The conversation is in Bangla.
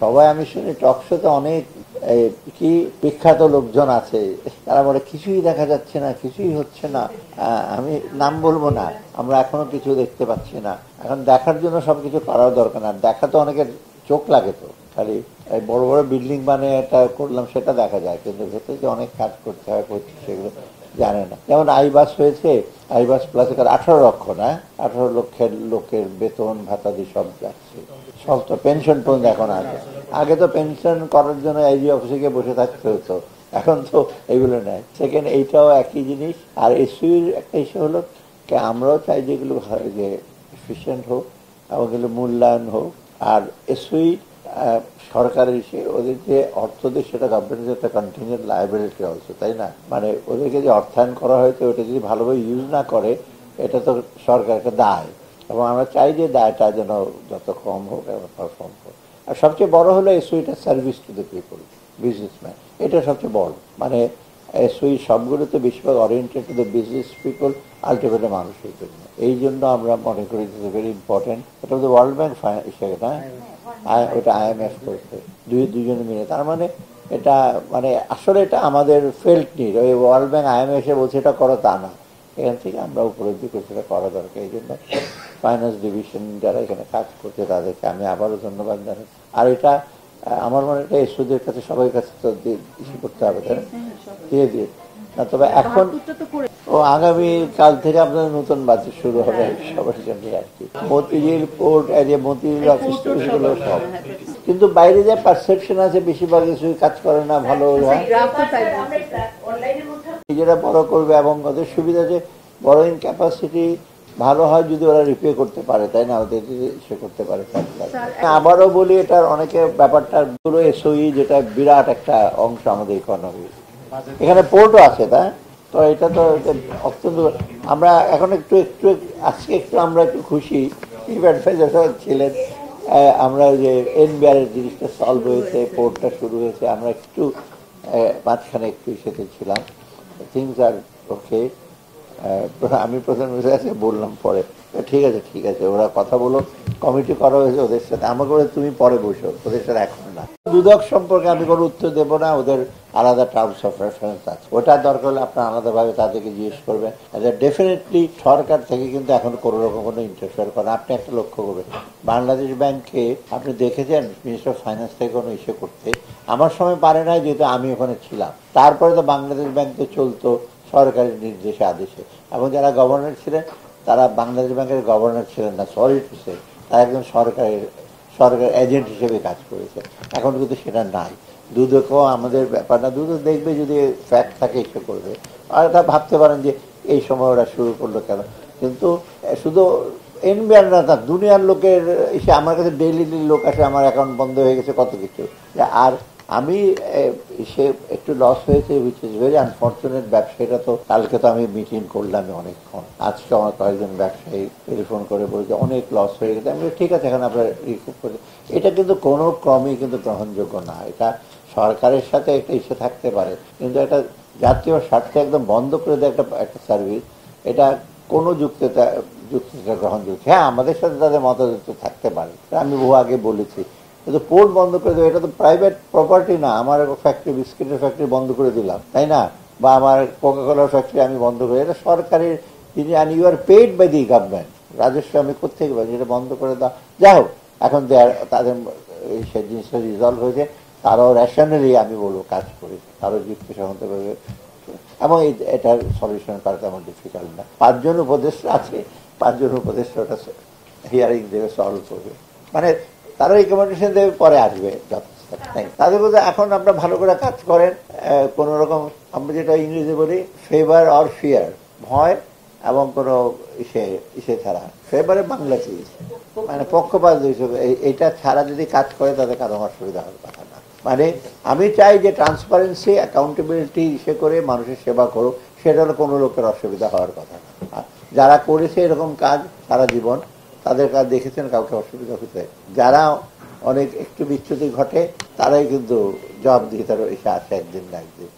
সবাই আমি শুনি টক শোতে অনেক কি বিখ্যাত লোকজন আছে, তারা বলে কিছুই দেখা যাচ্ছে না, কিছুই হচ্ছে না। আমি নাম বলবো না, আমরা এখনো কিছু দেখতে পাচ্ছি না। এখন দেখার জন্য সবকিছু করার দরকার না, দেখা তো অনেকের চোখ লাগে, তো খালি এই বড় বড় বিল্ডিং বানিয়ে এটা করলাম সেটা দেখা যায়, কিন্তু ভেতরে যে অনেক কাজ করতে হয় করছে সেগুলো জানে না। যেমন আইবাস হয়েছে, আইবাস প্লাস 18 লক্ষ না, 18 লক্ষের লোকের বেতন ভাতা দিয়ে সব যাচ্ছে, সব তো পেনশন পর্যন্ত এখন আছে। আগে তো পেনশন করার জন্য আইজি অফিসে গিয়ে বসে থাকতে হতো, এখন তো এগুলো নেই। সেকেন্ড, এইটাও একই জিনিস। আর এসইর একটা ইস্যু হলো আমরাও চাই যেগুলো যে এফিসিয়েন্ট হোক এবং এগুলো মূল্যায়ন হোক। আর এসই সরকারের ওদের যে অর্থ দেয় সেটা গভর্নমেন্টের একটা কন্টিনিউয়াস লায়াবিলিটি অলসো, তাই না? মানে ওদেরকে যে অর্থায়ন করা হয়েছে ওটা যদি ভালোভাবে ইউজ না করে এটা তো সরকারকে দায়, এবং আমরা চাই যে দায়টা যেন যত কম হোক এবং পারফর্ম হোক। আর সবচেয়ে বড় হলো এসইটা service to the people, businessman, এটা সবচেয়ে বড়। মানে এসই সবগুলোতে বেশিরভাগ oriented to the business people, ultimately মানুষের জন্য। এই জন্য আমরা মনে করি ভেরি ইম্পর্টেন্ট। এটা হচ্ছে ওয়ার্ল্ড ব্যাংক হিসেবে না, ওটা IMF করছে দুজনে মিলে। তার মানে এটা মানে আসলে এটা আমাদের ফেল্ট নিড। ওই ওয়ার্ল্ড ব্যাংক IMF এসে বলছে এটা করো তা না, এখান থেকে আমরা উপলব্ধি করছি এটা করা দরকার। এই জন্য ফাইন্যান্স ডিভিশন যারা এখানে কাজ করছে তাদেরকে আমি আবারও ধন্যবাদ জানাই। আর এটা আমার মনে হয় এসওদের কাছে সবার কাছে তো ইস্যু করতে হবে, তাই দিয়ে দিয়ে না। তবে এখন আগামী কাল থেকে আপনাদের নতুন বাজেট শুরু হবে সবার জন্য আর কি। Motijheel port area, Motijheel office টফিসগুলো সব, কিন্তু বাইরে যে পারসেপশন আছে বেশিরভাগ কিছুই কাজ করে না ভালো, নিজেরা বড় করবে এবং ওদের সুবিধা যে বড়ইং ক্যাপাসিটি ভালো হয় যদি ওরা রিপে করতে পারে, তাই না? ওদের যদি সে করতে পারে। আবারও বলি এটার অনেকে ব্যাপারটা পুরো এসওই যেটা বিরাট একটা অংশ আমাদের ইকোনমি, এখানে পোর্টও আছে, তাই তো এটা তো অত্যন্ত। আমরা এখন একটু একটু আজকে একটু আমরা একটু খুশি ছিলেন, আমরা যে NBR এর জিনিসটা সলভ হয়েছে, পোর্টটা শুরু হয়েছে, আমরা একটু মাঝখানে একটু সেতে ছিলাম। থিংস আর ওকে। আমি প্রধানমন্ত্রীর কাছে বললাম পরে, ঠিক আছে ঠিক আছে, ওরা কথা বলো, কমিটি করা হয়েছে ওদের সাথে, আমাকে বলে তুমি পরে বসো, ওদের সাথে এখন না। দুদক সম্পর্কে আমি কোনো উত্তর দেবো না, ওদের আলাদা টার্মস অফ রেফারেন্স আছে, ওটা দরকার হলে আপনার আলাদাভাবে তাদেরকে জিজ্ঞেস করবেন। ডেফিনেটলি সরকার থেকে কিন্তু এখন কোনো রকম কোনো ইন্টারফেয়ার করে। আপনি একটা লক্ষ্য করবেন, বাংলাদেশ ব্যাংকে আপনি দেখেছেন মিনিস্টার অফ ফাইন্যান্স থেকে কোনো ইস্যু করতে, আমার সময় পারে নাই যেহেতু আমি ওখানে ছিলাম। তারপরে তো বাংলাদেশ ব্যাংক তো চলতো সরকারের নির্দেশে আদেশে, এবং যারা গভর্নর ছিলেন তারা বাংলাদেশ ব্যাংকের গভর্নর ছিলেন না, সরি টু সে, তারা একজন সরকার এজেন্ট হিসেবে কাজ করেছে। এখন কিন্তু সেটা নাই। দুদকও আমাদের ব্যাপার না, দুদক দেখবে যদি ফ্যাক্ট থাকে ইস্যু করবে। আর তা ভাবতে পারেন যে এই সময় ওরা শুরু করলো কেন, কিন্তু শুধু NBR না, তা দুনিয়ার লোকের এসে আমার কাছে ডেইলি লোক আসে, আমার অ্যাকাউন্ট বন্ধ হয়ে গেছে কত কিছু। আর আমি সে একটু লস হয়েছে, উইচ ইজ ভেরি আনফর্চুনেট। ব্যবসায়ীরা তো কালকে তো আমি মিটিং করলাম অনেকক্ষণ, আজকে আমার কয়েকজন ব্যবসায়ী টেলিফোন করে বলছে অনেক লস হয়ে গেছে। আমি ঠিক আছে, এখন আপনার রিকুপ করে, এটা কিন্তু কোনো ক্রমেই কিন্তু গ্রহণযোগ্য না। এটা সরকারের সাথে একটা ইস্যু থাকতে পারে, কিন্তু একটা জাতীয় স্বার্থে একদম বন্ধ করে দেয় একটা সার্ভিস, এটা কোনো যুক্তিটা গ্রহণযোগ্য। হ্যাঁ, আমাদের সাথে তাদের মতামত থাকতে পারে, আমি বহু আগে বলেছি, কিন্তু পোর্ট বন্ধ করে দেবো এটা তো প্রাইভেট প্রপার্টি না। আমার ফ্যাক্টরি, বিস্কিটের ফ্যাক্টরি বন্ধ করে দিলাম, তাই না? বা আমার কোকাকোলার ফ্যাক্টরি আমি বন্ধ করে, এটা সরকারের যিনি, and you are paid by the government, রাজস্ব আমি কোথেকে পাই, এটা বন্ধ করে দাও। যাই হোক, এখন তাদের সেই জিনিসটা রিজলভ হয়েছে, তারাও রেশনালি আমি বলবো কাজ করেছে, তারও যুক্তিসঙ্গতভাবে, এবং এটার সলিউশন করা তেমন ডিফিকাল্ট না। 5 জন উপদেষ্টা আছে, 5 জন উপদেষ্টা ওটা হিয়ারিং দেবে, সলভ করবে, মানে তারা রিকমেন্ডেশন দেবে, পরে আসবে যথেষ্ট। তাদের বলতে এখন আপনারা ভালো করে কাজ করেন, কোনো রকম আমরা যেটা ইংরেজি বলি ফেভার অর ফিয়ার, ভয় এবং কোনো ইসে ছাড়া, ফেভারে বাংলা কি মানে পক্ষপাত হিসেবে, এইটা ছাড়া যদি কাজ করে তাদের কারো অসুবিধা হওয়ার কথা না। মানে আমি চাই যে ট্রান্সপারেন্সি, অ্যাকাউন্টেবিলিটি ইসে করে মানুষের সেবা করুক, সেটা হলে কোনো লোকের অসুবিধা হওয়ার কথা না। যারা করেছে এরকম কাজ সারা জীবন, তাদের কাজ দেখেছেন, কাউকে অসুবিধা হতে। যারা অনেক একটু বিচ্যুতি ঘটে তারাই কিন্তু জবাব দিয়ে তারা এসে আসে একদিন না একদিন।